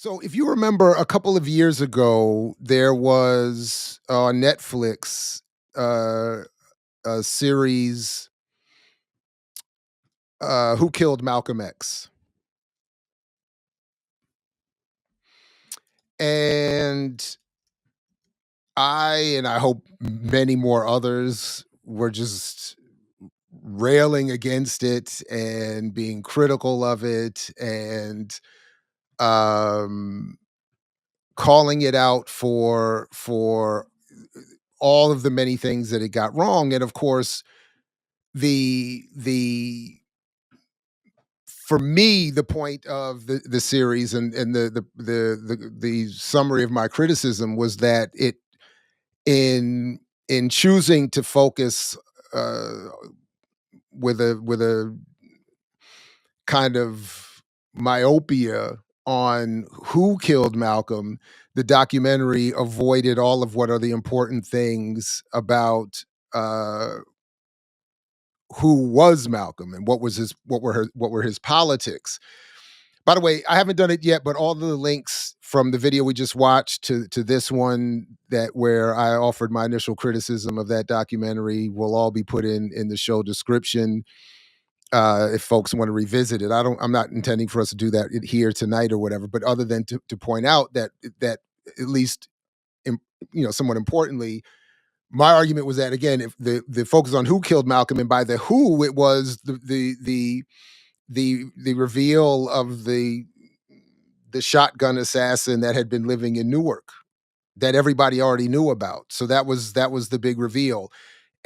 So, if you remember a couple of years ago, there was on Netflix uh, a series, "Who Killed Malcolm X," and I hope many more others were just railing against it and being critical of it and um, calling it out for all of the many things that it got wrong. And of course, the for me, the point of the series and the summary of my criticism was that it in choosing to focus uh, with a kind of myopia on who killed Malcolm, the documentary avoided all of what are the important things about uh, who was Malcolm and what were his politics. By the way, I haven't done it yet, but all the links from the video we just watched to this one that where I offered my initial criticism of that documentary will all be put in the show description if folks want to revisit it. I'm not intending for us to do that here tonight or whatever, but other than to point out that at least somewhat importantly, my argument was that again, if the focus on who killed Malcolm, and by the who, it was the reveal of the shotgun assassin that had been living in Newark that everybody already knew about. So that was the big reveal.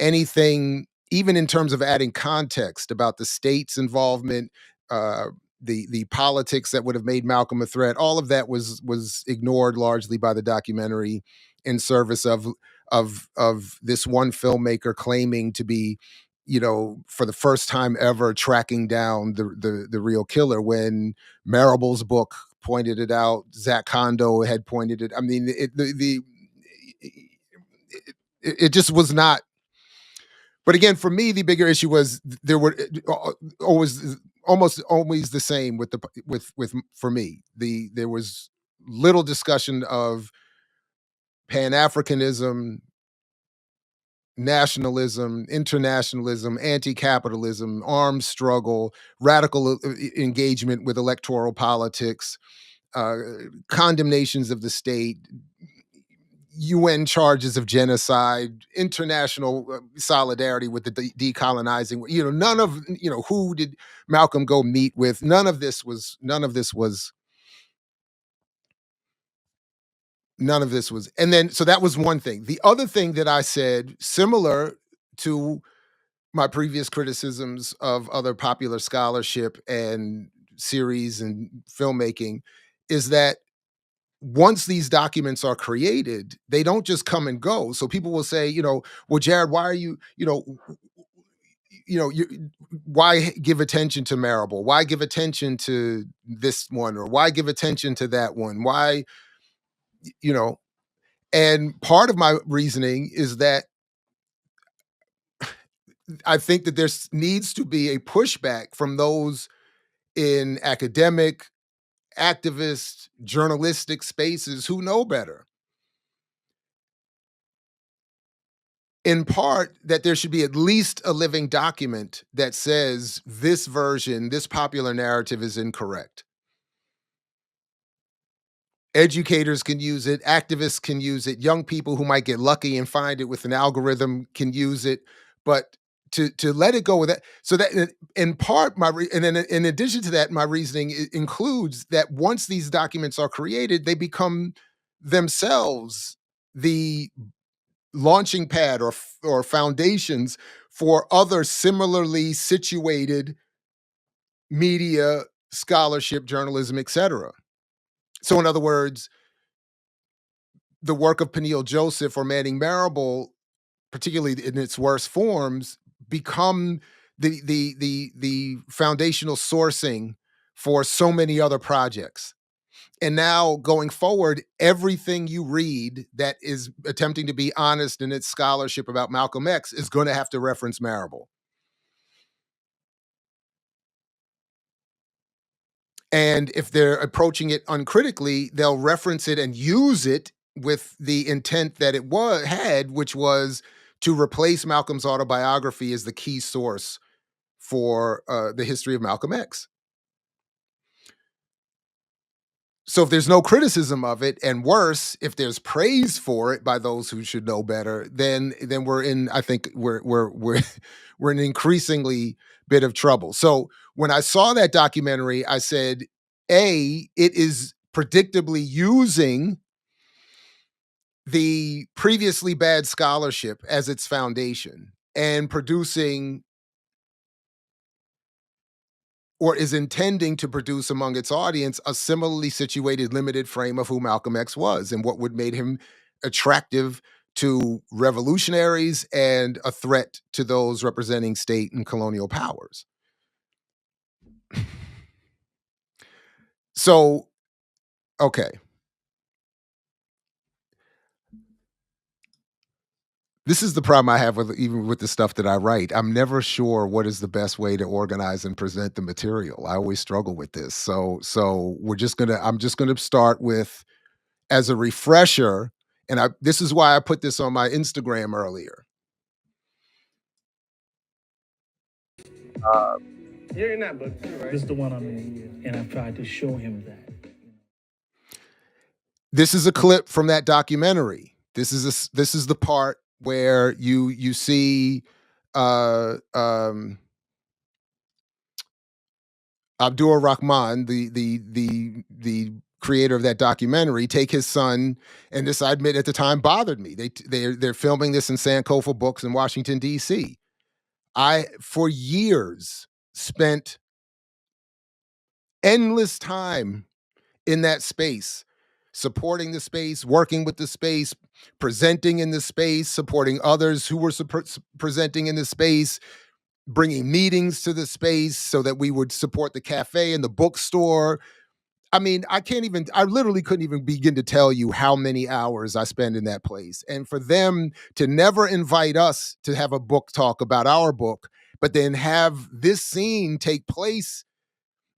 Anything, even in terms of adding context about the state's involvement, uh, the politics that would have made Malcolm a threat, all of that was ignored largely by the documentary in service of this one filmmaker claiming to be, for the first time ever tracking down the real killer when Marable's book pointed it out, Zach Kondo had pointed it. I mean, it just was not. But again, for me, the bigger issue was there were always almost always the same with with for me. There was little discussion of Pan Africanism, nationalism, internationalism, anti-capitalism, arms struggle, radical engagement with electoral politics, uh, condemnations of the state, UN charges of genocide, international solidarity with the decolonizing. None of who did Malcolm go meet with. None of this was. And then so that was one thing. The other thing that I said, similar to my previous criticisms of other popular scholarship and series and filmmaking, is that once these documents are created, they don't just come and go. So people will say, well, Jared, why are why give attention to Marable? Why give attention to this one? Or why give attention to that one? Why, you know, and part of my reasoning is that I think that there needs to be a pushback from those in academic, activist, journalistic spaces who know better. In part, that there should be at least a living document that says this version, this popular narrative is incorrect. Educators can use it, activists can use it, young people who might get lucky and find it with an algorithm can use it, but to let it go with that. So that in part, and then in addition to that, my reasoning includes that once these documents are created, they become themselves the launching pad or foundations for other similarly situated media, scholarship, journalism, etc. So, in other words, the work of Peniel Joseph or Manning Marable, particularly in its worst forms, become the foundational sourcing for so many other projects. And now going forward, everything you read that is attempting to be honest in its scholarship about Malcolm X is going to have to reference Marable. And if they're approaching it uncritically, they'll reference it and use it with the intent that it had, which was to replace Malcolm's autobiography as the key source for the history of Malcolm X. So if there's no criticism of it, and worse, if there's praise for it by those who should know better, then we're in. I think we're we're in increasingly bit of trouble. So when I saw that documentary, I said, A, it is predictably using the previously bad scholarship as its foundation and producing, or is intending to produce among its audience, a similarly situated limited frame of who Malcolm X was and what would made him attractive to revolutionaries and a threat to those representing state and colonial powers. So, okay. This is the problem I have with even with the stuff that I write. I'm never sure what is the best way to organize and present the material. I always struggle with this. So I'm just gonna start with, as a refresher, and this is why I put this on my Instagram earlier. You're in that book too, right? This is the one I'm in, yeah. And I've tried to show him that. This is a clip from that documentary. This is the part where you see Abdul Rahman, the creator of that documentary, take his son, and this, I admit, at the time bothered me. They're filming this in Sankofa Books in Washington D.C. I, for years, spent endless time in that space, supporting the space, working with the space, presenting in the space, supporting others who were presenting in the space, bringing meetings to the space so that we would support the cafe and the bookstore. I mean, I literally couldn't even begin to tell you how many hours I spend in that place. And for them to never invite us to have a book talk about our book, but then have this scene take place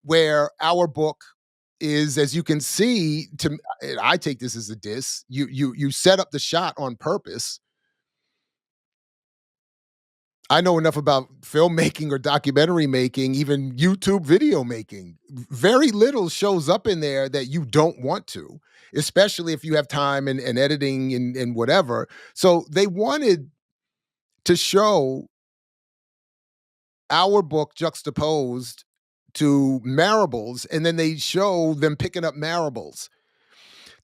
where our book is, as you can see, I take this as a diss. You set up the shot on purpose. I know enough about filmmaking or documentary making, even YouTube video making. Very little shows up in there that you don't want to, especially if you have time and editing and whatever. So they wanted to show our book juxtaposed to Marable's, and then they show them picking up Marable's.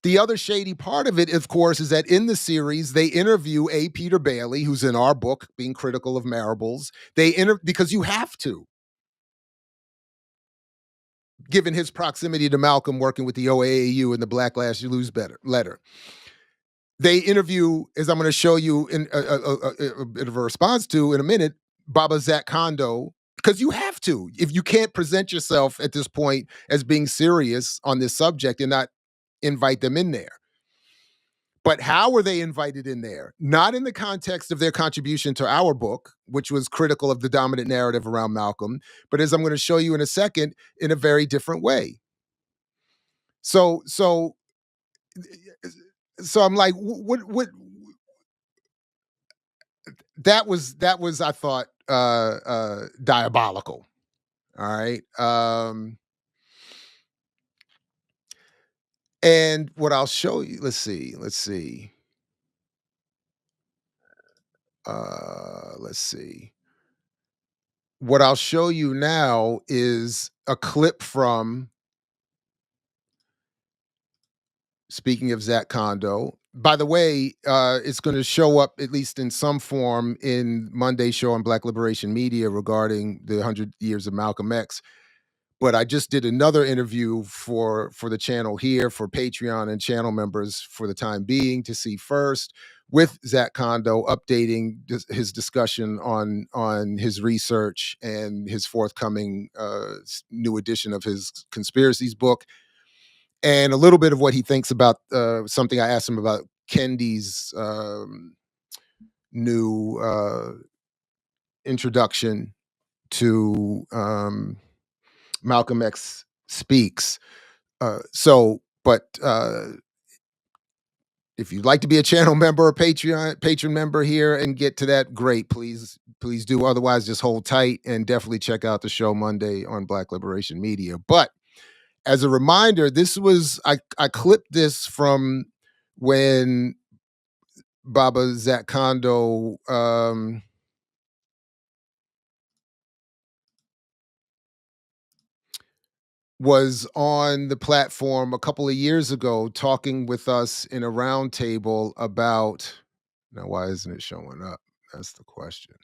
The other shady part of it, of course, is that in the series, they interview A. Peter Bailey, who's in our book, being critical of Marable's. Because you have to, given his proximity to Malcolm, working with the OAAU and the Black Lives Lose Better letter. They interview, as I'm going to show you in a bit of a response to in a minute, Baba Zach Kondo, because you have to. If you can't present yourself at this point as being serious on this subject and not invite them in there. But how were they invited in there? Not in the context of their contribution to our book, which was critical of the dominant narrative around Malcolm, but as I'm going to show you in a second, in a very different way. So I'm like, what that was I thought diabolical. All right. And what I'll show you, let's see. Let's see. What I'll show you now is a clip from, speaking of Zach Kondo. By the way, it's going to show up at least in some form in Monday's show on Black Liberation Media regarding the 100 years of Malcolm X. But I just did another interview for the channel here for Patreon and channel members for the time being to see first, with Zach Kondo updating his discussion on his research and his forthcoming new edition of his conspiracies book, and a little bit of what he thinks about something I asked him about Kendi's new introduction to Malcolm X speaks. But if you'd like to be a channel member or patron member here and get to that, great. Please do. Otherwise, just hold tight and definitely check out the show Monday on Black Liberation Media. But as a reminder, I clipped this from when Baba Zat Kondo was on the platform a couple of years ago talking with us in a roundtable about, now why isn't it showing up? That's the question.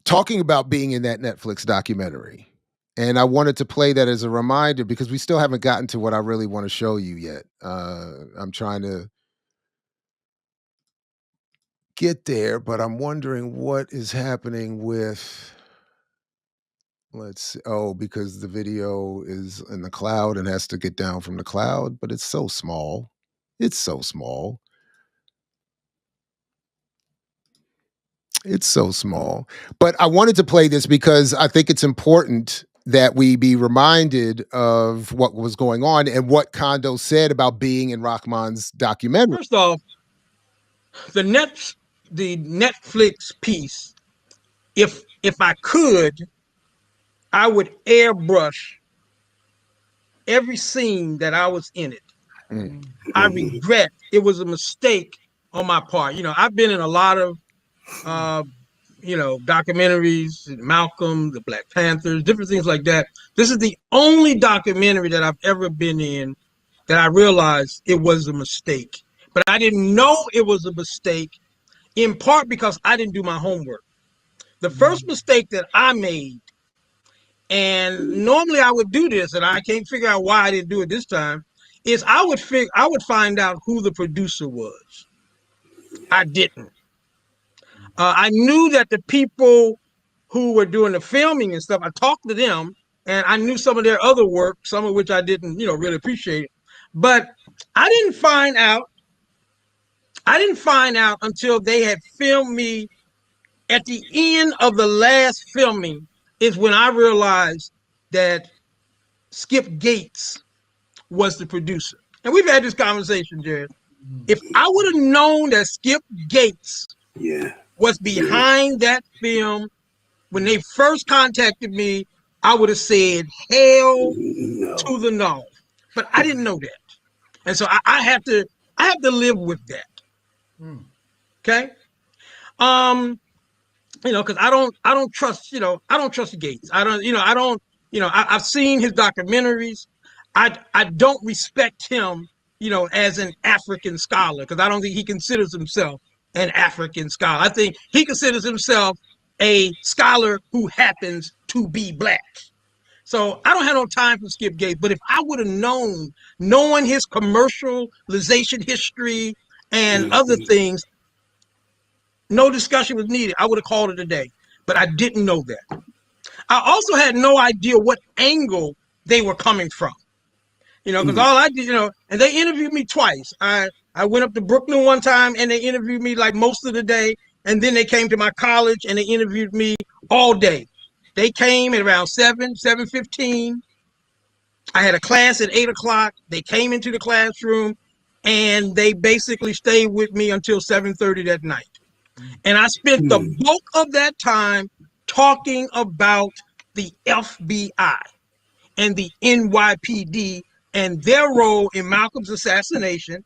Talking about being in that Netflix documentary. And I wanted to play that as a reminder because we still haven't gotten to what I really want to show you yet. I'm trying to get there, but I'm wondering what is happening with, let's see. Oh, because the video is in the cloud and has to get down from the cloud, but it's so small. It's so small. It's so small. But I wanted to play this because I think it's important that we be reminded of what was going on and what Kondo said about being in Rahman's documentary. First off, the Netflix piece, if I could, I would airbrush every scene that I was in it. I regret it was a mistake on my part. I've been in a lot of documentaries, Malcolm, the Black Panthers, different things like that. This is the only documentary that I've ever been in that I realized it was a mistake. But I didn't know it was a mistake, in part because I didn't do my homework. The first mistake that I made, and normally I would do this, and I can't figure out why I didn't do it this time, is I would find out who the producer was. I didn't. I knew that the people who were doing the filming and stuff, I talked to them, and I knew some of their other work, some of which I didn't, really appreciate it. But I didn't find out until they had filmed me. At the end of the last filming is when I realized that Skip Gates was the producer. And we've had this conversation, Jared. If I would have known that Skip Gates was behind that film when they first contacted me, I would have said hell to the no. But I didn't know that. And so I have to live with that. Okay? Because I don't trust Gates. I've seen his documentaries. I don't respect him, as an African scholar, because I don't think he considers himself an African scholar. I think he considers himself a scholar who happens to be Black. So I don't have no time for Skip Gates. But if I would have knowing his commercialization history and other things, no discussion was needed. I would have called it a day, but I didn't know that. I also had no idea what angle they were coming from, because all I did, and they interviewed me twice. I went up to Brooklyn one time and they interviewed me like most of the day. And then they came to my college and they interviewed me all day. They came at around 7:15. I had a class at 8 o'clock. They came into the classroom and they basically stayed with me until 7:30 that night. And I spent the bulk of that time talking about the FBI and the NYPD and their role in Malcolm's assassination.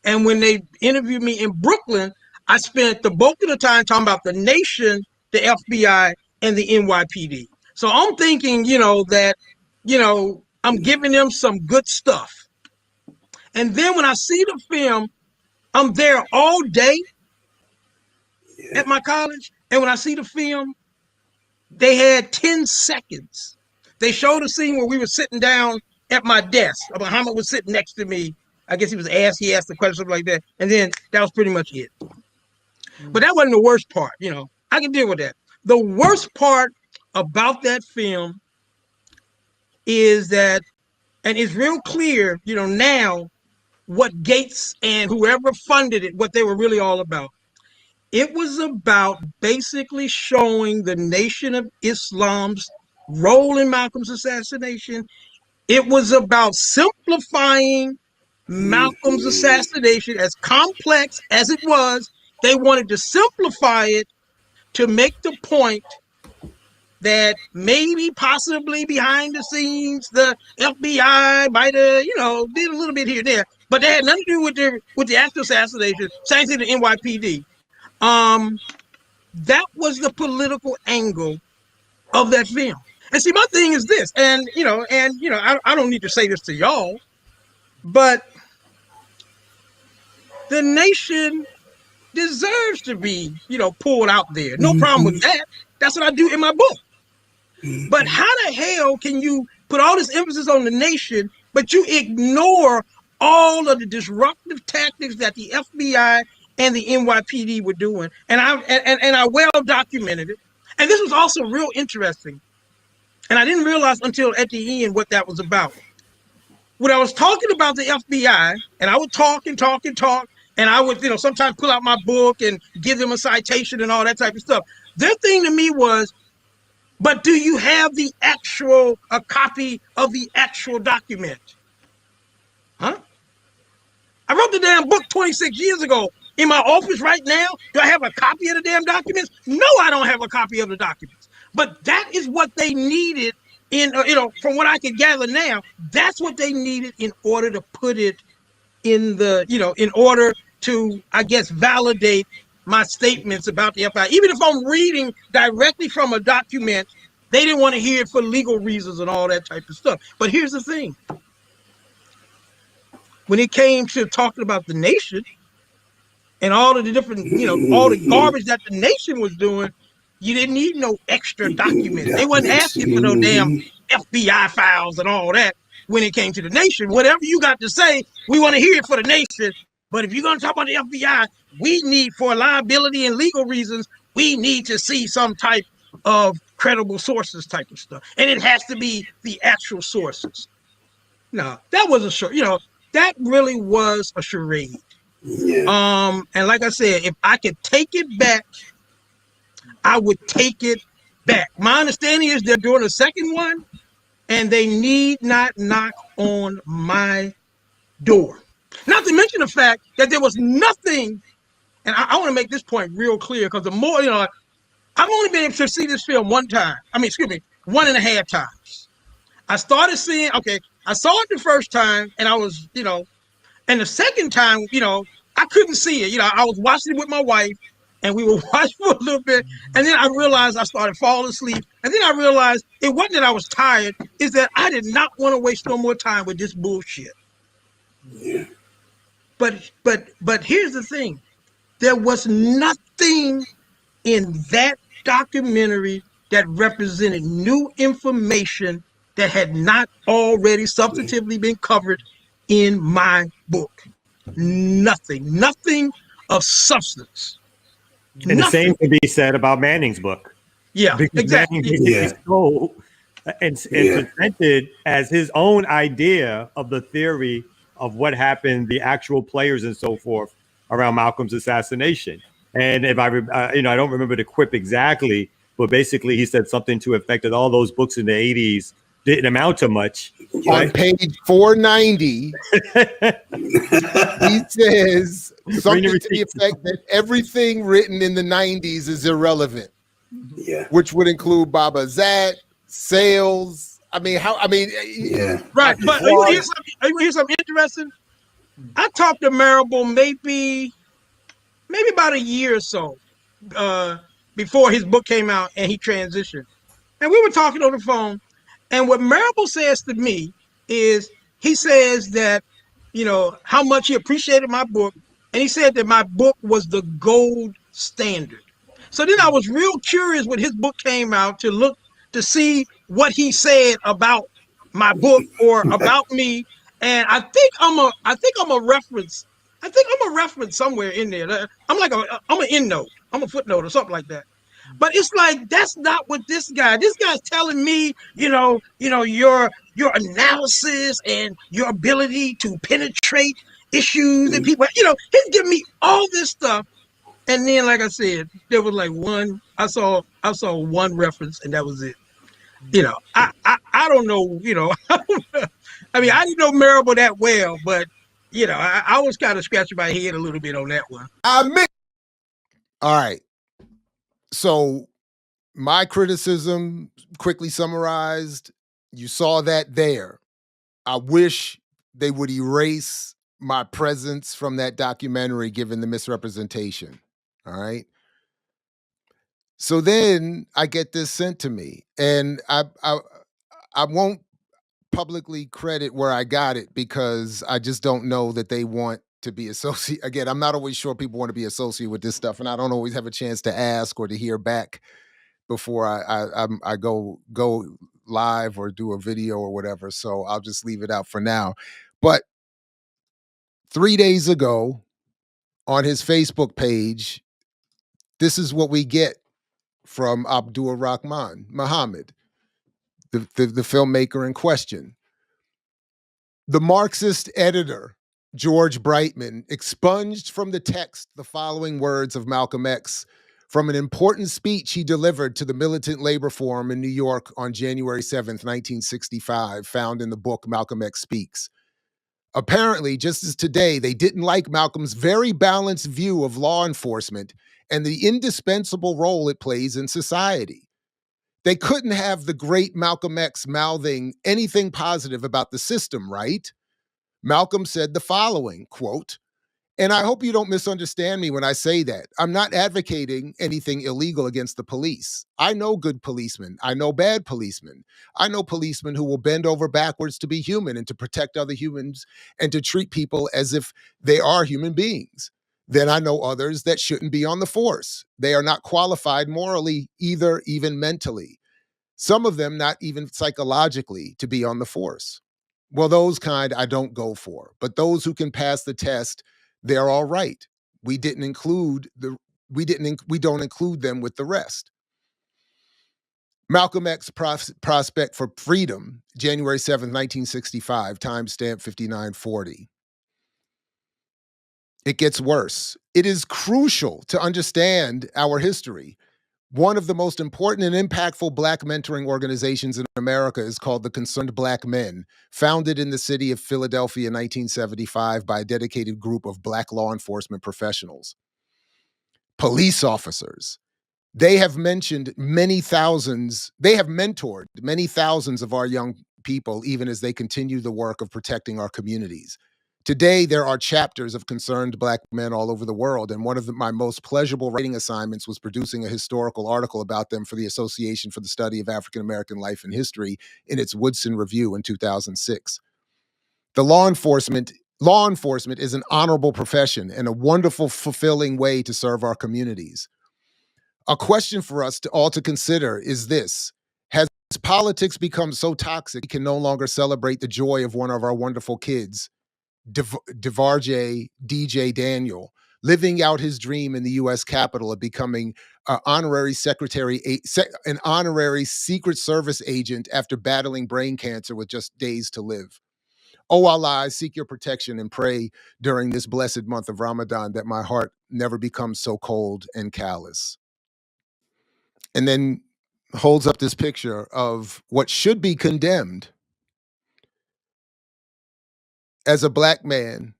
And when they interviewed me in Brooklyn, I spent the bulk of the time talking about the nation, the FBI, and the NYPD. So I'm thinking, that, I'm giving them some good stuff. And then when I see the film, I'm there all day at my college. And when I see the film, they had 10 seconds. They showed a scene where we were sitting down at my desk. Muhammad was sitting next to me. I guess he asked the question, something like that. And then that was pretty much it. But that wasn't the worst part. I can deal with that. The worst part about that film is that, and it's real clear, now what Gates and whoever funded it, what they were really all about. It was about basically showing the Nation of Islam's role in Malcolm's assassination. It was about simplifying Malcolm's assassination, as complex as it was. They wanted to simplify it to make the point that maybe possibly behind the scenes the FBI might have, did a little bit here and there, but they had nothing to do with the actual assassination. Same thing to NYPD. That was the political angle of that film. And see, my thing is this, and I don't need to say this to y'all, but the nation deserves to be, pulled out there. No problem with that. That's what I do in my book. But how the hell can you put all this emphasis on the nation, but you ignore all of the disruptive tactics that the FBI and the NYPD were doing? And I well documented it. And this was also real interesting. And I didn't realize until at the end what that was about. When I was talking about the FBI, and I would talk and talk and talk, and I would, sometimes pull out my book and give them a citation and all that type of stuff. Their thing to me was, but do you have a copy of the actual document? Huh? I wrote the damn book 26 years ago. In my office right now, do I have a copy of the damn documents? No, I don't have a copy of the documents. But that is what they needed from what I can gather now, that's what they needed in order to put it in in order to, I guess, validate my statements about the FBI. Even if I'm reading directly from a document, they didn't want to hear it for legal reasons and all that type of stuff. But here's the thing. When it came to talking about the nation and all of the different, all the garbage that the nation was doing, you didn't need no extra documents. They wasn't asking for no damn FBI files and all that when it came to the nation. Whatever you got to say, we want to hear it for the nation. But if you're going to talk about the FBI, we need, for liability and legal reasons, we need to see some type of credible sources type of stuff. And it has to be the actual sources. No, that was that really was a charade. Yeah. And like I said, if I could take it back, I would take it back. My understanding is they're doing a second one, and they need not knock on my door. Not to mention the fact that there was nothing, and I want to make this point real clear, because the more, I've only been able to see this film one time. I mean, excuse me, 1.5 times. I started seeing, I saw it the first time, and I was, and the second time, I couldn't see it. I was watching it with my wife, and we were watching for a little bit, and then I realized I started falling asleep, and then I realized it wasn't that I was tired, it's that I did not want to waste no more time with this bullshit. Yeah. But here's the thing. There was nothing in that documentary that represented new information that had not already substantively been covered in my book. Nothing of substance. And the same can be said about Manning's book. Yeah, because exactly. Manning so presented as his own idea of the theory of what happened, the actual players and so forth around Malcolm's assassination. And if I don't remember the quip exactly, but basically he said something to the effect that all those books in the 80s didn't amount to much. On page 490, he says something to the effect that everything written in the 90s is irrelevant. Yeah. Which would include Baba Zat, sales. Yeah. Right. But are you hear something interesting? I talked to Marable maybe about a year or so before his book came out and he transitioned. And we were talking on the phone. And what Marable says to me is, he says that, how much he appreciated my book. And he said that my book was the gold standard. So then I was real curious when his book came out to see what he said about my book or about me. And I think I'm a reference somewhere in there. I'm an endnote. I'm a footnote or something like that. But it's like, that's not what this guy's telling me, your analysis and your ability to penetrate issues and people, he's giving me all this stuff. And then, like I said, there was like one. I saw one reference, and that was it. I don't know. I mean, I didn't know Marable that well, but I was kind of scratching my head a little bit on that one. All right. So my criticism, quickly summarized, you saw that there. I wish they would erase my presence from that documentary given the misrepresentation. All right. So then I get this sent to me, and I won't publicly credit where I got it because I just don't know that they want to be associated. Again, I'm not always sure people want to be associated with this stuff, and I don't always have a chance to ask or to hear back before I go live or do a video or whatever. So I'll just leave it out for now. But 3 days ago on his Facebook page, this is what we get from Abdul Rahman Muhammad, the filmmaker in question. The Marxist editor, George Brightman, expunged from the text the following words of Malcolm X from an important speech he delivered to the Militant Labor Forum in New York on January 7th, 1965, found in the book Malcolm X Speaks. Apparently, just as today, they didn't like Malcolm's very balanced view of law enforcement and the indispensable role it plays in society. They couldn't have the great Malcolm X mouthing anything positive about the system, right? Malcolm said the following, quote, and I hope you don't misunderstand me when I say that. I'm not advocating anything illegal against the police. I know good policemen. I know bad policemen. I know policemen who will bend over backwards to be human and to protect other humans and to treat people as if they are human beings. Then I know others that shouldn't be on the force. They are not qualified morally either, even mentally. Some of them not even psychologically to be on the force. Well, those kind I don't go for, but those who can pass the test, they're all right. We don't include them with the rest. Malcolm X Prospect for Freedom, January 7th, 1965, timestamp 5940. It gets worse. It is crucial to understand our history. One of the most important and impactful Black mentoring organizations in America is called the Concerned Black Men, founded in the city of Philadelphia in 1975 by a dedicated group of Black law enforcement professionals. Police officers. They have mentored many thousands of our young people, even as they continue the work of protecting our communities. Today, there are chapters of Concerned Black Men all over the world, and one of my most pleasurable writing assignments was producing a historical article about them for the Association for the Study of African American Life and History in its Woodson Review in 2006. Law enforcement is an honorable profession and a wonderful, fulfilling way to serve our communities. A question for us all to consider is this: has politics become so toxic we can no longer celebrate the joy of one of our wonderful kids, DeVarjay DJ Daniel, living out his dream in the U.S. Capitol of becoming an honorary Secret Service agent after battling brain cancer with just days to live? Oh Allah, I seek your protection and pray during this blessed month of Ramadan that my heart never becomes so cold and callous. And then holds up this picture of what should be condemned as a Black man,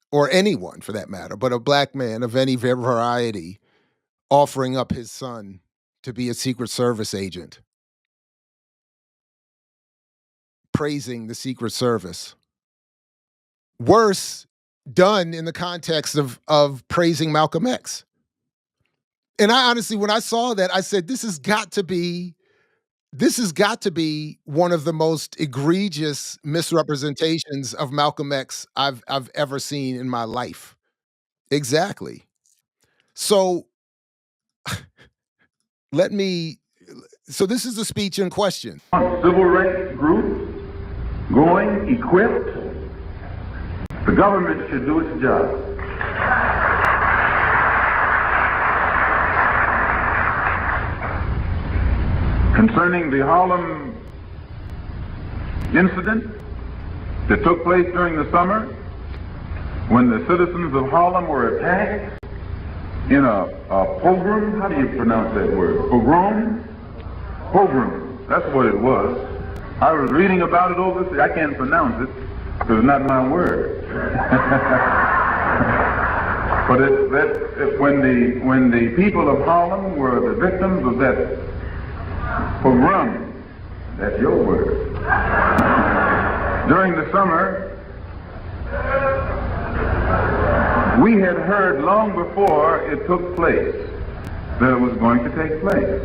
or anyone for that matter, but a Black man of any variety offering up his son to be a Secret Service agent, praising the Secret Service. Worse, done in the context of praising Malcolm X. And I honestly, when I saw that, I said, this has got to be one of the most egregious misrepresentations of Malcolm X I've ever seen in my life. Exactly. So so this is the speech in question. Civil rights groups going equipped. The government should do its job. Concerning the Harlem incident that took place during the summer, when the citizens of Harlem were attacked in a pogrom. How do you pronounce that word? Pogrom? Pogrom. That's what it was. I was reading about it overseas. I can't pronounce it because it's not my word. But when the people of Harlem were the victims of that pogrom, that's your word. During the summer, we had heard long before it took place that it was going to take place.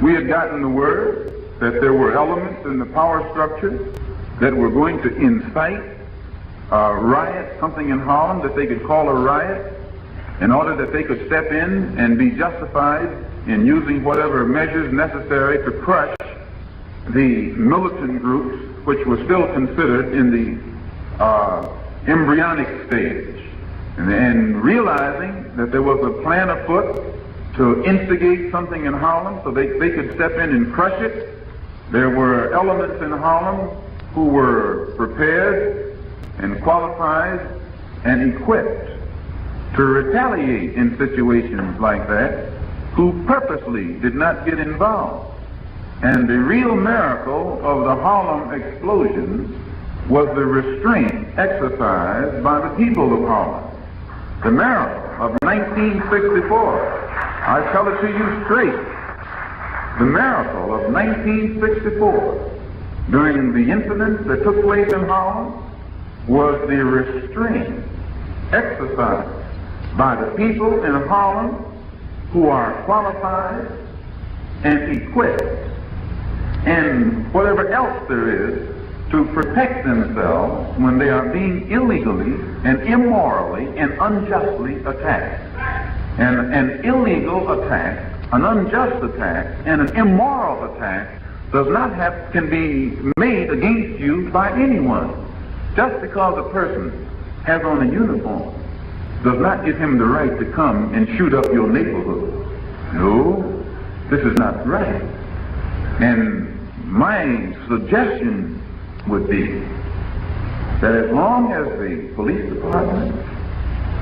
We had gotten the word that there were elements in the power structure that were going to incite a riot, something in Harlem that they could call a riot, in order that they could step in and be justified in using whatever measures necessary to crush the militant groups, which were still considered in the embryonic stage. And realizing that there was a plan afoot to instigate something in Harlem so they could step in and crush it, there were elements in Harlem who were prepared and qualified and equipped to retaliate in situations like that, who purposely did not get involved. And the real miracle of the Harlem explosions was the restraint exercised by the people of Harlem. The miracle of 1964, I tell it to you straight, the miracle of 1964 during the incidents that took place in Harlem was the restraint exercised by the people in Harlem who are qualified and equipped and whatever else there is to protect themselves when they are being illegally and immorally and unjustly attacked. And an illegal attack, an unjust attack, and an immoral attack can be made against you by anyone. Just because a person has on a uniform does not give him the right to come and shoot up your neighborhood. No, this is not right. And my suggestion would be that as long as the police department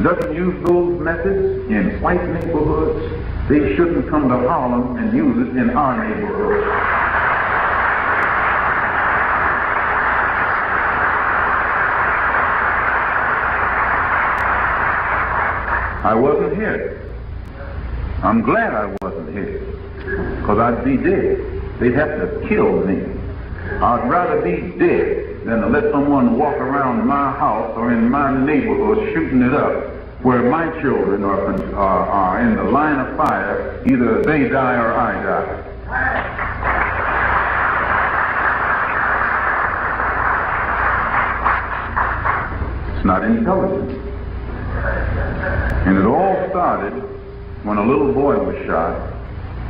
doesn't use those methods in white neighborhoods, they shouldn't come to Harlem and use it in our neighborhood. I wasn't here. I'm glad I wasn't here, because I'd be dead. They'd have to kill me. I'd rather be dead than to let someone walk around my house or in my neighborhood shooting it up, where my children are in the line of fire. Either they die or I die. It's not intelligent. And it all started when a little boy was shot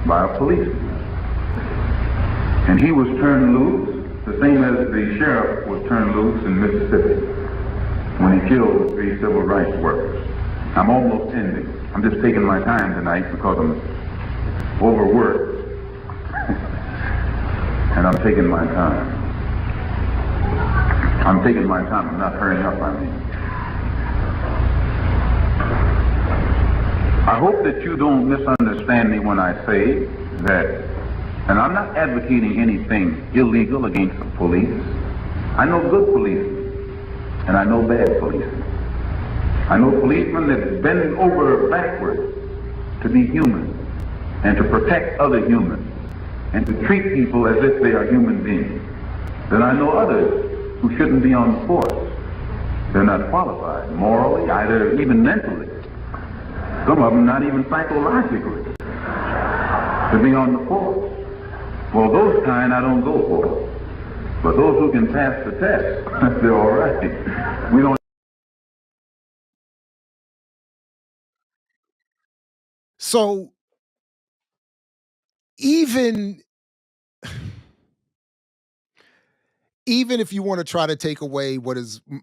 by a policeman. And he was turned loose, the same as the sheriff was turned loose in Mississippi when he killed the 3 civil rights workers. I'm almost ending. I'm just taking my time tonight because I'm overworked. And I'm taking my time. I'm not hurrying up on me. I hope that you don't misunderstand me when I say that, and I'm not advocating anything illegal against the police. I know good policemen, and I know bad policemen. I know policemen that bend over backwards to be human, and to protect other humans, and to treat people as if they are human beings. Then I know others who shouldn't be on the force. They're not qualified morally, either even mentally. Some of them not even psychologically to be on the force. Well, those kind I don't go for. But those who can pass the test, they're all right. We don't. So even if you want to try to take away what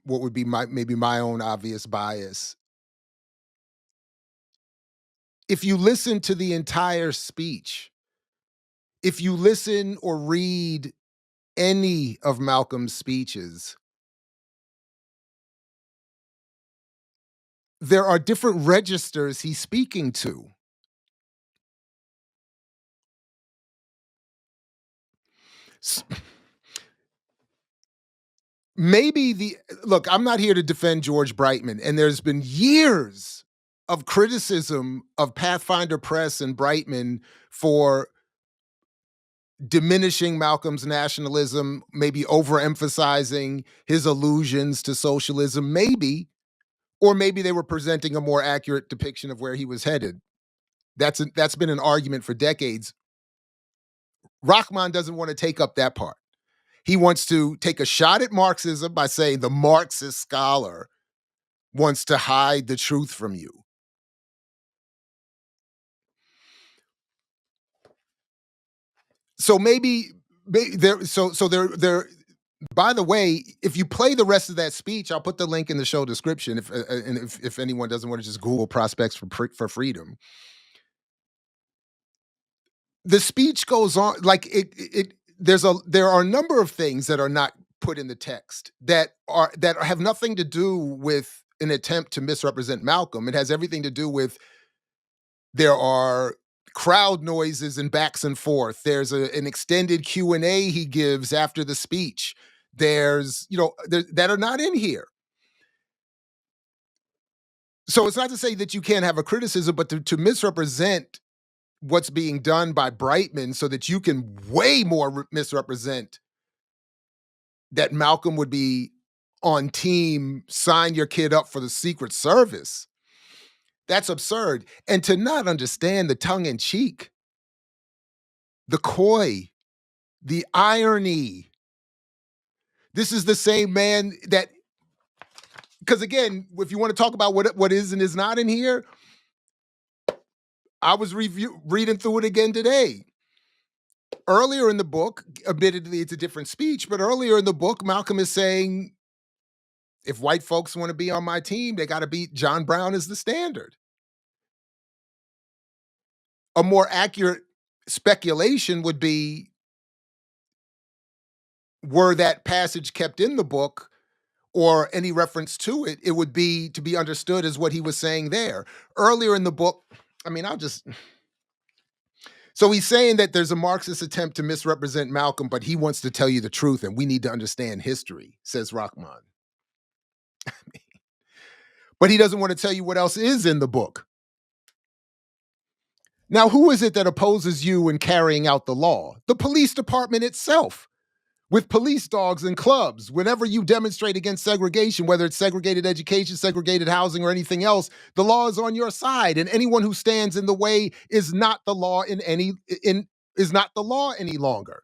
would be maybe my own obvious bias, if you listen to the entire speech, if you listen or read any of Malcolm's speeches, there are different registers he's speaking to. Maybe look, I'm not here to defend George Brightman, and there's been years of criticism of Pathfinder Press and Brightman for diminishing Malcolm's nationalism, maybe overemphasizing his allusions to socialism, maybe, or maybe they were presenting a more accurate depiction of where he was headed. That's been an argument for decades. Rahman doesn't want to take up that part. He wants to take a shot at Marxism by saying the Marxist scholar wants to hide the truth from you. So maybe there. So there. By the way, if you play the rest of that speech, I'll put the link in the show description. If anyone doesn't want to just Google prospects for freedom, the speech goes on like there are a number of things that are not put in the text that have nothing to do with an attempt to misrepresent Malcolm. It has everything to do with there are crowd noises and backs and forth. There's an extended Q&A he gives after the speech. There's that are not in here. So it's not to say that you can't have a criticism, but to misrepresent what's being done by Brightman so that you can way more misrepresent that Malcolm would be on team, sign your kid up for the Secret Service. That's absurd. And to not understand the tongue in cheek, the coy, the irony. This is the same man that, because again, if you want to talk about what is and is not in here, I was reading through it again today. Earlier in the book, admittedly, it's a different speech, but earlier in the book, Malcolm is saying, if white folks want to be on my team, they got to beat John Brown as the standard. A more accurate speculation would be, were that passage kept in the book or any reference to it, it would be to be understood as what he was saying there. Earlier in the book, so he's saying that there's a Marxist attempt to misrepresent Malcolm, but he wants to tell you the truth, and we need to understand history, says Rahman. But he doesn't want to tell you what else is in the book. Now, who is it that opposes you in carrying out the law? The police department itself, with police dogs and clubs. Whenever you demonstrate against segregation, whether it's segregated education, segregated housing, or anything else, the law is on your side, and anyone who stands in the way is not the law is not the law any longer.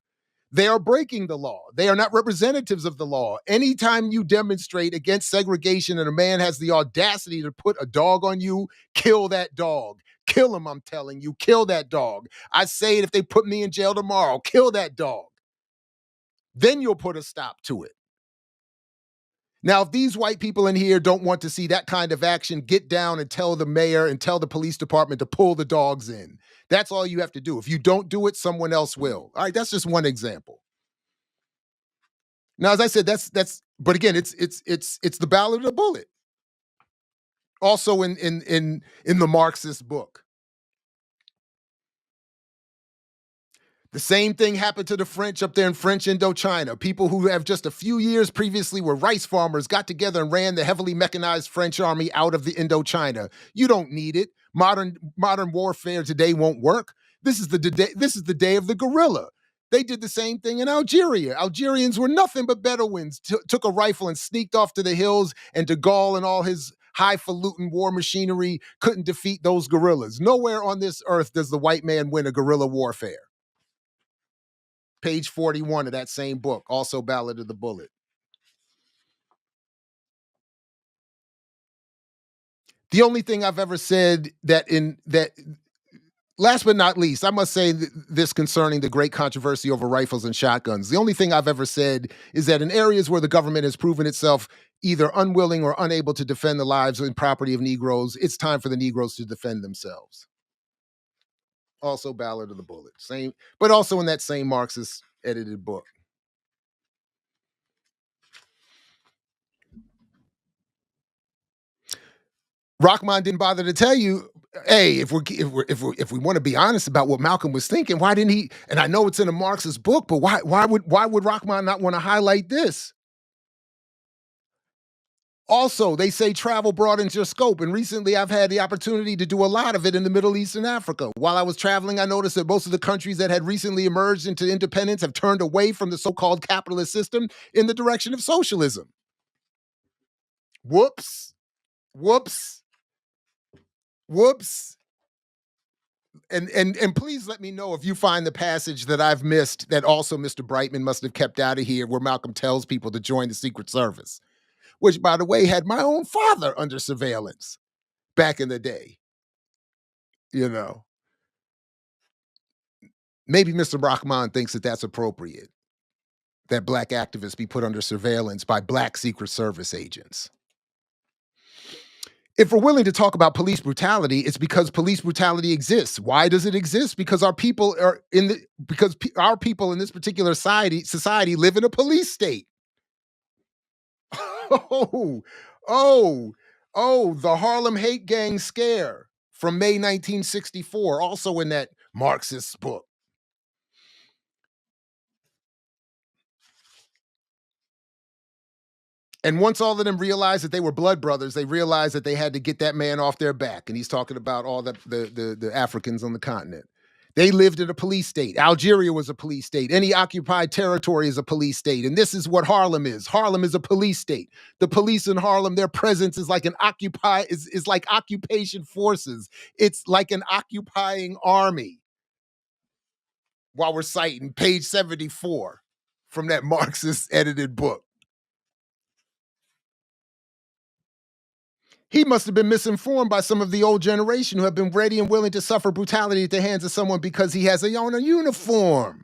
They are breaking the law. They are not representatives of the law. Anytime you demonstrate against segregation and a man has the audacity to put a dog on you, kill that dog. Kill him, I'm telling you. Kill that dog. I say it if they put me in jail tomorrow. Kill that dog. Then you'll put a stop to it. Now, if these white people in here don't want to see that kind of action, get down and tell the mayor and tell the police department to pull the dogs in. That's all you have to do. If you don't do it, someone else will. All right, that's just one example. Now, as I said, but again, it's the ballad of the bullet. Also in the Marxist book. The same thing happened to the French up there in French Indochina. People who have just a few years previously were rice farmers got together and ran the heavily mechanized French army out of the Indochina. You don't need it. Modern warfare today won't work. This is the day of the guerrilla. They did the same thing in Algeria. Algerians were nothing but Bedouins, took a rifle and sneaked off to the hills, and de Gaulle and all his highfalutin war machinery couldn't defeat those guerrillas. Nowhere on this earth does the white man win a guerrilla warfare. Page 41 of that same book, also Ballad of the Bullet. The only thing I've ever said last but not least, I must say this concerning the great controversy over rifles and shotguns. The only thing I've ever said is that in areas where the government has proven itself either unwilling or unable to defend the lives and property of Negroes, it's time for the Negroes to defend themselves. Also Ballad of the Bullet. Same, but also in that same Marxist edited book. Rahman didn't bother to tell you, hey, if we want to be honest about what Malcolm was thinking, why didn't he? And I know it's in a Marxist book, but why would Rahman not want to highlight this? Also, they say travel broadens your scope. And recently, I've had the opportunity to do a lot of it in the Middle East and Africa. While I was traveling, I noticed that most of the countries that had recently emerged into independence have turned away from the so called capitalist system in the direction of socialism. Whoops, whoops, whoops. And please let me know if you find the passage that I've missed that also Mr. Brightman must have kept out of here, where Malcolm tells people to join the Secret Service, which, by the way, had my own father under surveillance back in the day. You know, maybe Mr. Rahman thinks that that's appropriate, that black activists be put under surveillance by black Secret Service agents. If we're willing to talk about police brutality, it's because police brutality exists. Why does it exist? Because our people our people in this particular society live in a police state. Oh, oh, the Harlem Hate Gang scare from May 1964, also in that Marxist book. And once all of them realized that they were blood brothers, they realized that they had to get that man off their back. And he's talking about all the Africans on the continent. They lived in a police state. Algeria was a police state. Any occupied territory is a police state. And this is what Harlem is. Harlem is a police state. The police in Harlem, their presence is like is like occupation forces. It's like an occupying army. While we're citing page 74 from that Marxist edited book. He must have been misinformed by some of the old generation who have been ready and willing to suffer brutality at the hands of someone because he has on a uniform.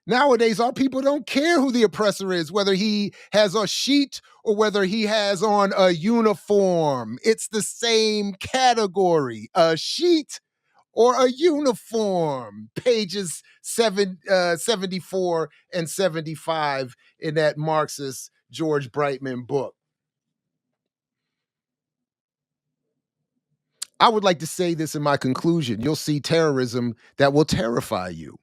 Nowadays, our people don't care who the oppressor is, whether he has a sheet or whether he has on a uniform. It's the same category, a sheet or a uniform. Pages 74 and 75 in that Marxist George Brightman book. I would like to say this in my conclusion. You'll see terrorism that will terrify you.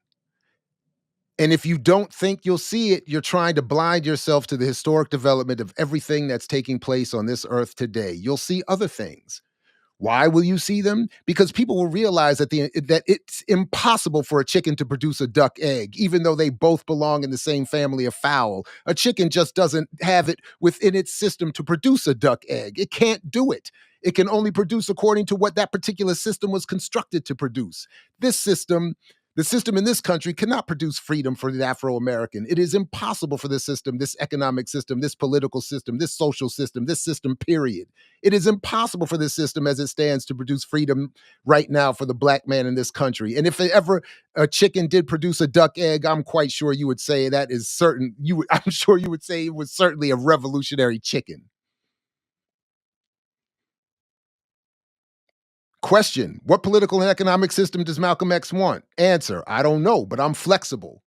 And if you don't think you'll see it, you're trying to blind yourself to the historic development of everything that's taking place on this earth today. You'll see other things. Why will you see them? Because people will realize that it's impossible for a chicken to produce a duck egg, even though they both belong in the same family of fowl. A chicken just doesn't have it within its system to produce a duck egg. It can't do it. It can only produce according to what that particular system was constructed to produce. The system in this country cannot produce freedom for the Afro-American. It is impossible for this system, this economic system, this political system, this social system, this system, period. It is impossible for this system as it stands to produce freedom right now for the black man in this country. And if ever a chicken did produce a duck egg, I'm quite sure you would say that is certain. I'm sure you would say it was certainly a revolutionary chicken. Question: what political and economic system does Malcolm X want? Answer: I don't know, but I'm flexible.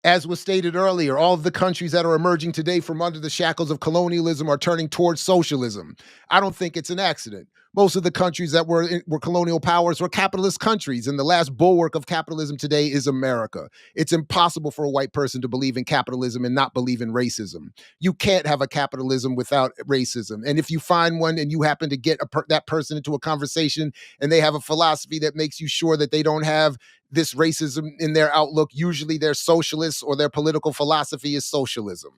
As was stated earlier, all of the countries that are emerging today from under the shackles of colonialism are turning towards socialism. I don't think it's an accident. Most of the countries that were colonial powers were capitalist countries, and the last bulwark of capitalism today is America. It's impossible for a white person to believe in capitalism and not believe in racism. You can't have a capitalism without racism. And if you find one and you happen to get that person into a conversation and they have a philosophy that makes you sure that they don't have this racism in their outlook, usually they're socialists or their political philosophy is socialism.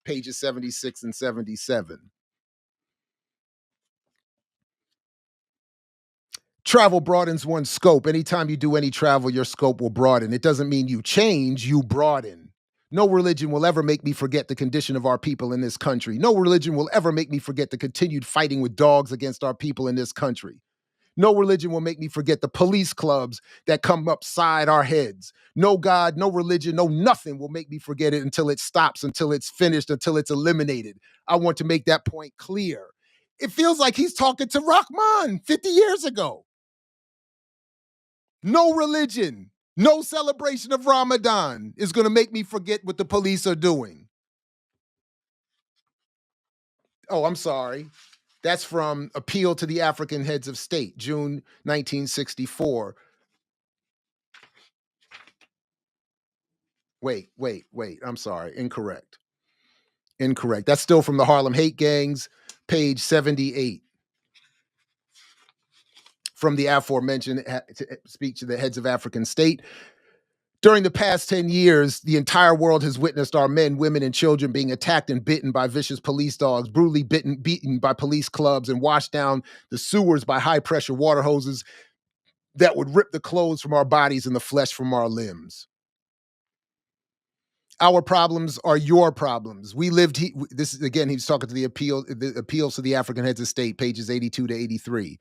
Pages 76 and 77. Travel broadens one's scope. Anytime you do any travel, your scope will broaden. It doesn't mean you change, you broaden. No religion will ever make me forget the condition of our people in this country. No religion will ever make me forget the continued fighting with dogs against our people in this country. No religion will make me forget the police clubs that come upside our heads. No God, no religion, no nothing will make me forget it until it stops, until it's finished, until it's eliminated. I want to make that point clear. It feels like he's talking to Rahman 50 years ago. No religion, no celebration of Ramadan is going to make me forget what the police are doing. Oh, I'm sorry. That's from Appeal to the African Heads of State, June 1964. Wait. I'm sorry. Incorrect. That's still from the Harlem Hate Gangs, page 78. From the aforementioned speech to the heads of African state. During the past 10 years, the entire world has witnessed our men, women, and children being attacked and bitten by vicious police dogs, brutally beaten by police clubs, and washed down the sewers by high-pressure water hoses that would rip the clothes from our bodies and the flesh from our limbs. Our problems are your problems. We lived. This is again. He's talking to the appeals to the African heads of state, pages 82 to 83.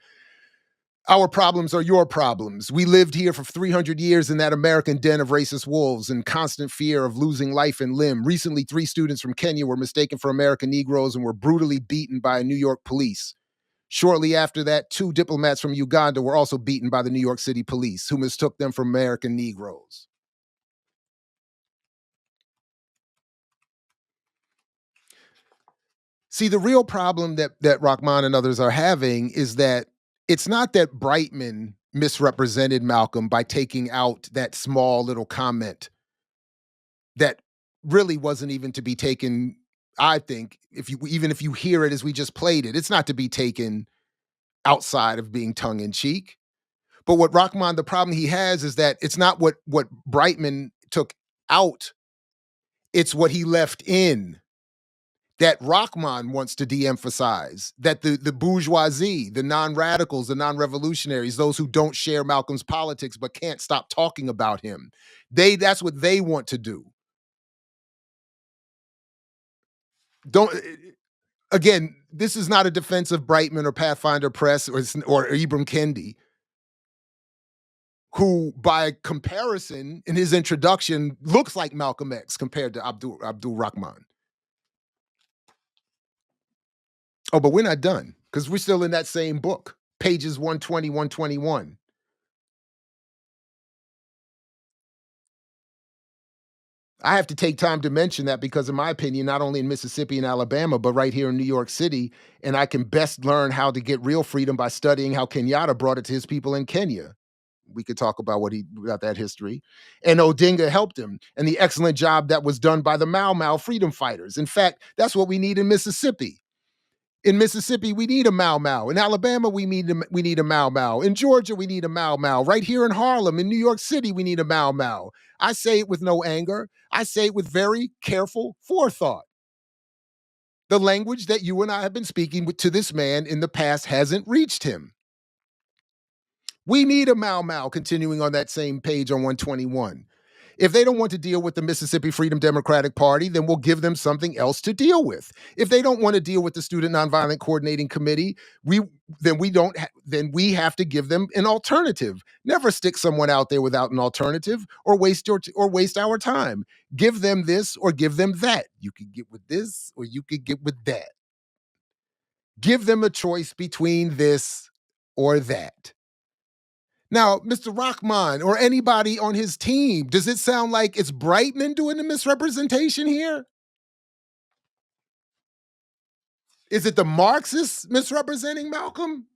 Our problems are your problems. We lived here for 300 years in that American den of racist wolves in constant fear of losing life and limb. Recently, 3 students from Kenya were mistaken for American Negroes and were brutally beaten by New York police. Shortly after that, 2 diplomats from Uganda were also beaten by the New York City police, who mistook them for American Negroes. See, the real problem that Rahman and others are having is that it's not that Brightman misrepresented Malcolm by taking out that small little comment that really wasn't even to be taken. I think if you hear it as we just played it, it's not to be taken outside of being tongue in cheek. But what Rahman, the problem he has is that it's not what Brightman took out, it's what he left in. That Rahman wants to de-emphasize, that the bourgeoisie, the non-radicals, the non-revolutionaries, those who don't share Malcolm's politics but can't stop talking about him, that's what they want to do. Again, this is not a defense of Brightman or Pathfinder Press or Ibram Kendi, who by comparison in his introduction looks like Malcolm X compared to Abdul Rahman. Oh, but we're not done because we're still in that same book, pages 120, 121. I have to take time to mention that because, in my opinion, not only in Mississippi and Alabama, but right here in New York City, and I can best learn how to get real freedom by studying how Kenyatta brought it to his people in Kenya. We could talk about about that history. And Odinga helped him, and the excellent job that was done by the Mau Mau freedom fighters. In fact, that's what we need in Mississippi. In Mississippi, we need a Mau Mau. In Alabama, we need a Mau Mau. In Georgia, we need a Mau Mau. Right here in Harlem, in New York City, we need a Mau Mau. I say it with no anger. I say it with very careful forethought. The language that you and I have been speaking to this man in the past hasn't reached him. We need a Mau Mau, continuing on that same page on 121. If they don't want to deal with the Mississippi Freedom Democratic Party, then we'll give them something else to deal with. If they don't want to deal with the Student Nonviolent Coordinating Committee, we have to give them an alternative. Never stick someone out there without an alternative or waste our time. Give them this or give them that. You could get with this or you could get with that. Give them a choice between this or that. Now, Mr. Rahman or anybody on his team, does it sound like it's Brightman doing the misrepresentation here? Is it the Marxists misrepresenting Malcolm?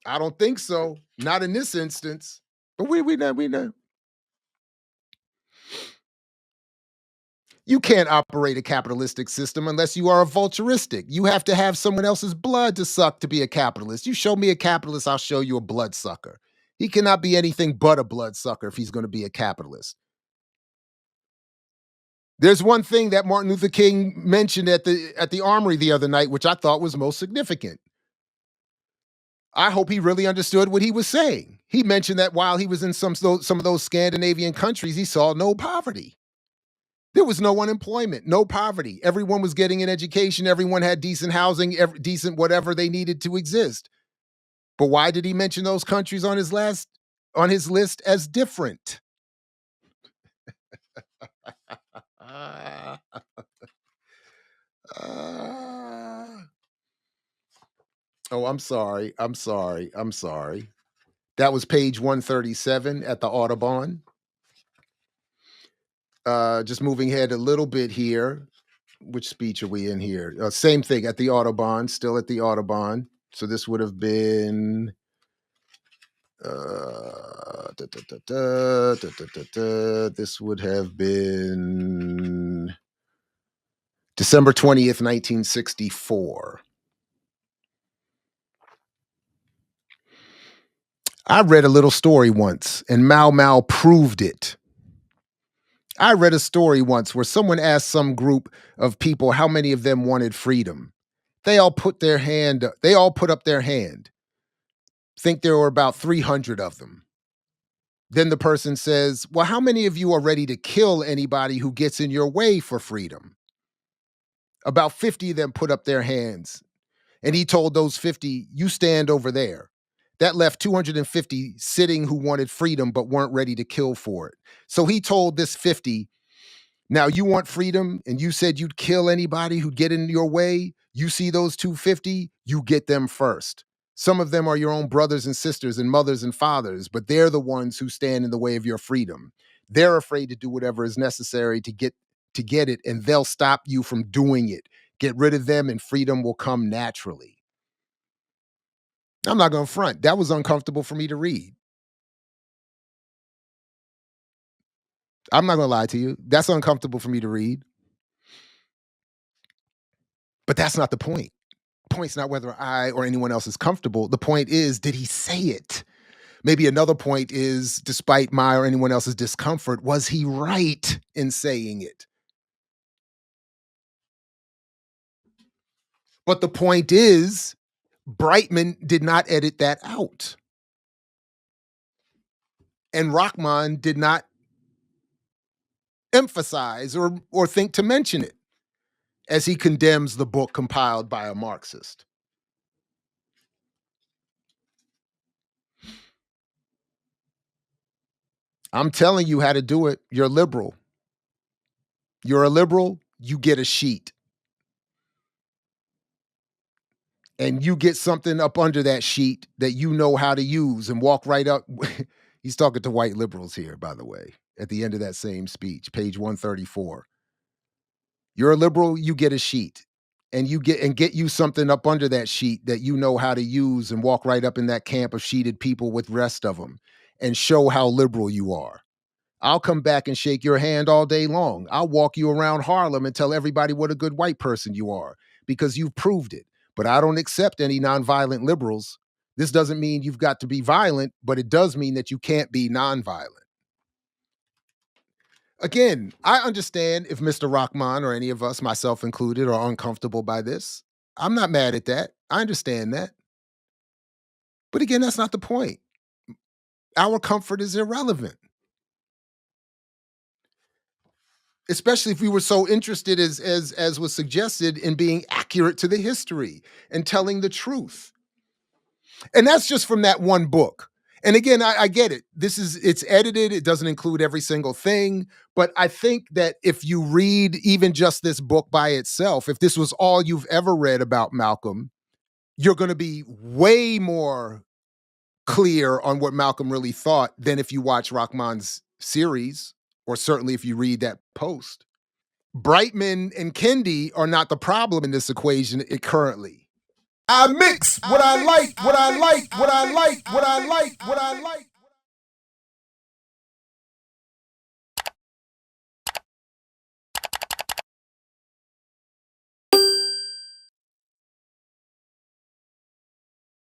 I don't think so. Not in this instance. But we know. You can't operate a capitalistic system unless you are a vulturistic. You have to have someone else's blood to suck to be a capitalist. You show me a capitalist, I'll show you a bloodsucker. He cannot be anything but a bloodsucker if he's going to be a capitalist. There's one thing that Martin Luther King mentioned at the Armory the other night, which I thought was most significant. I hope he really understood what he was saying. He mentioned that while he was in some of those Scandinavian countries, he saw no poverty. There was no unemployment, no poverty. Everyone was getting an education. Everyone had decent housing, decent whatever they needed to exist. But why did he mention those countries on his list as different? Oh, I'm sorry. That was page 137 at the Audubon. Just moving ahead a little bit here. which speech are we in here? Same thing at the Audubon, still at the Audubon. So this would have been this would have been December 20th, 1964. I read a little story once, and Mau proved it. I read a story once where someone asked some group of people how many of them wanted freedom. They all put up their hand. Think there were about 300 of them. Then the person says, well, how many of you are ready to kill anybody who gets in your way for freedom? About 50 of them put up their hands. And he told those 50, you stand over there. That left 250 sitting who wanted freedom but weren't ready to kill for it. So he told this 50, now you want freedom and you said you'd kill anybody who'd get in your way. You see those 250, you get them first. Some of them are your own brothers and sisters and mothers and fathers, but they're the ones who stand in the way of your freedom. They're afraid to do whatever is necessary to get it, and they'll stop you from doing it. Get rid of them and freedom will come naturally. I'm not going to front. That was uncomfortable for me to read. I'm not going to lie to you. That's uncomfortable for me to read. But that's not the point. The point's not whether I or anyone else is comfortable. The point is, did he say it? Maybe another point is, despite my or anyone else's discomfort, was he right in saying it? But the point is, Brightman did not edit that out. And Rahman did not emphasize or think to mention it as he condemns the book compiled by a Marxist. I'm telling you how to do it. You're liberal. You're a liberal, you get a sheet. And you get something up under that sheet that you know how to use and walk right up. He's talking to white liberals here, by the way, at the end of that same speech, page 134. You're a liberal, you get a sheet. And get you something up under that sheet that you know how to use and walk right up in that camp of sheeted people with the rest of them and show how liberal you are. I'll come back and shake your hand all day long. I'll walk you around Harlem and tell everybody what a good white person you are because you've proved it. But I don't accept any nonviolent liberals. This doesn't mean you've got to be violent, but it does mean that you can't be nonviolent. Again, I understand if Mr. Rahman or any of us, myself included, are uncomfortable by this. I'm not mad at that. I understand that. But again, that's not the point. Our comfort is irrelevant. Especially if we were so interested, as was suggested, in being accurate to the history and telling the truth. And that's just from that one book. And again, I get it. It's edited. It doesn't include every single thing. But I think that if you read even just this book by itself, if this was all you've ever read about Malcolm, you're going to be way more clear on what Malcolm really thought than if you watch Rahman's series, or certainly if you read that post. Brightman and Kendi are not the problem in this equation currently. I mix what I like, what I like, what I like, what I like, what I like.